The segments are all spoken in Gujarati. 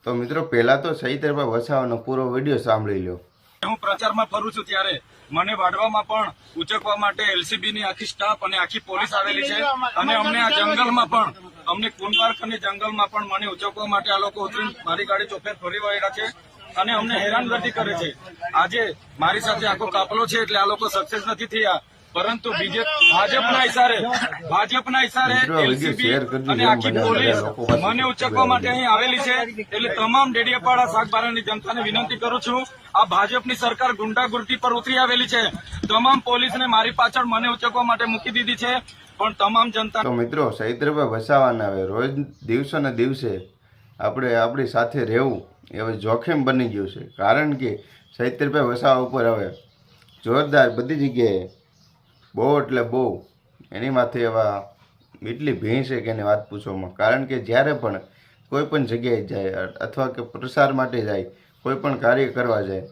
તો મિત્રો પહેલા તો સહિતરભાઈ વસાવાનો પૂરો વિડીયો સાંભળી લો। હું પ્રચારમાં ફરું છું ત્યારે મને વાડવામાં પણ ઉચકવા માટે એલસીબી ની આખી સ્ટાફ અને આખી પોલીસ આવેલી છે અને અમને આ જંગલમાં પણ અમને કુંભારક અને જંગલમાં પણ મને ઉચકવા માટે આ લોકો ઉતરીને મારી ગાડી ચોફેર ફરી વળ્યા છે અને અમને હેરાનગતિ કરે છે। આજે મારી સાથે આખો કાફલો છે એટલે આ લોકો સક્સેસ નથી થયા, પરંતુ ભાજપના ઇશારે એલસીબી અને આખી પોલીસ મને ઉચકવા માટે અહીં આવેલી છે। એટલે તમામ ડેડિયાપાડા શાકબારાની જનતાને વિનંતી કરું છું, આ ભાજપની સરકાર ગુંડાગુર્દી પર ઉતરી આવેલી છે। તમામ પોલીસને મારી પાછળ મને ઉચકવા માટે મૂકી દીધી છે, પણ તમામ જનતા તો મિત્રો સહિતરભાઈ વસાવાના હવે રોજ દિવસે ને દિવસે આપણે આપણી સાથે રહેવું એ હવે જોખમ બની ગયું છે। કારણ કે સહિતરભાઈ વસાવા ઉપર હવે જોરદાર બધી જગ્યાએ બહુ એટલે બહુ એની માથે એવા એટલી ભીણ છે કે એની વાત પૂછવામાં। કારણ કે જ્યારે પણ કોઈ પણ જગ્યાએ જાય અથવા કે પ્રસાર માટે જાય, કોઈ પણ કાર્ય કરવા જાય,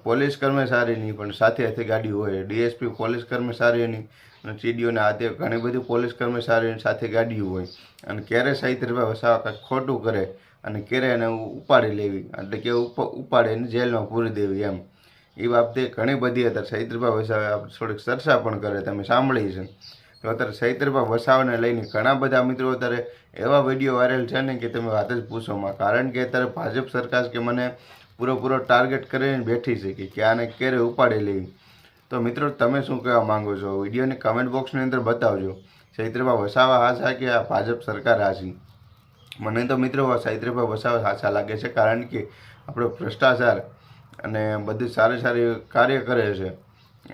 પોલીસ કર્મચારીની પણ સાથે સાથે ગાડી હોય, ડીએસપી પોલીસ કર્મચારીઓની અને સીડીઓને આતે ઘણી બધી પોલીસ કર્મચારીઓની સાથે ગાડીઓ હોય અને ક્યારે સહિતરભાઈ વસાવા કંઈક ખોટું કરે અને ક્યારે એને ઉપાડી લેવી એટલે કે ઉપાડે એને જેલમાં પૂરી દેવી એમ એ બાબતે ઘણી બધી અત્યારે સહિતરભાઈ વસાવા થોડીક ચર્ચા પણ કરે, તમે સાંભળી છે। તો અત્યારે સહિતરભાઈ વસાવાને લઈને ઘણા બધા મિત્રો અત્યારે એવા વિડીયો વાયરલ છે ને કે તમે વાત જ પૂછોમાં। કારણ કે અત્યારે ભાજપ સરકાર કે મને પૂરો ટાર્ગેટ કરીને બેઠી છે કે ક્યાંને ક્યારે ઉપાડી લેવી। તો મિત્રો તમે શું કહેવા માંગો છો? વિડીયોની કમેન્ટ બોક્સની અંદર બતાવજો, સહિતરભાઈ વસાવા હાચા કે આ ભાજપ સરકાર હાચી? મને તો મિત્રો સહિતરભાઈ વસાવા હાચા લાગે છે, કારણ કે આપણો ભ્રષ્ટાચાર અને બધું સારી કાર્ય કરે છે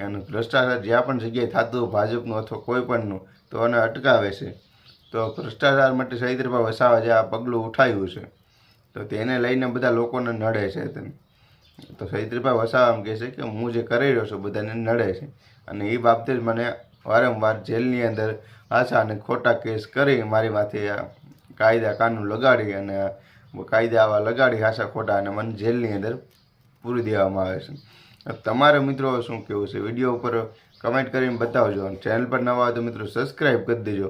અને ભ્રષ્ટાચાર જ્યાં પણ જગ્યાએ થતું ભાજપનું અથવા કોઈ પણનું તો એને અટકાવે છે। તો ભ્રષ્ટાચાર માટે સહિતરભાઈ વસાવા જે આ પગલું ઉઠાવ્યું છે તો તેને લઈને બધા લોકોને નડે છે। તો સહિતરભાઈ વસાવા એમ કહે છે કે હું જે કરી રહ્યો છું બધાને નડે છે અને એ બાબતે જ મને વારંવાર જેલની અંદર આછા અને ખોટા કેસ કરી મારી માથે કાયદા કાનૂન લગાડી અને કાયદા આવા લગાડી આછા ખોટા અને મને જેલની અંદર પૂરી દેવામાં આવે છે। તમારે મિત્રો શું કહેવું છે? વિડીયો ઉપર કમેન્ટ કરીને બતાવજો અને ચેનલ પર નવા હોય તો મિત્રો સબસ્ક્રાઈબ કરી દેજો।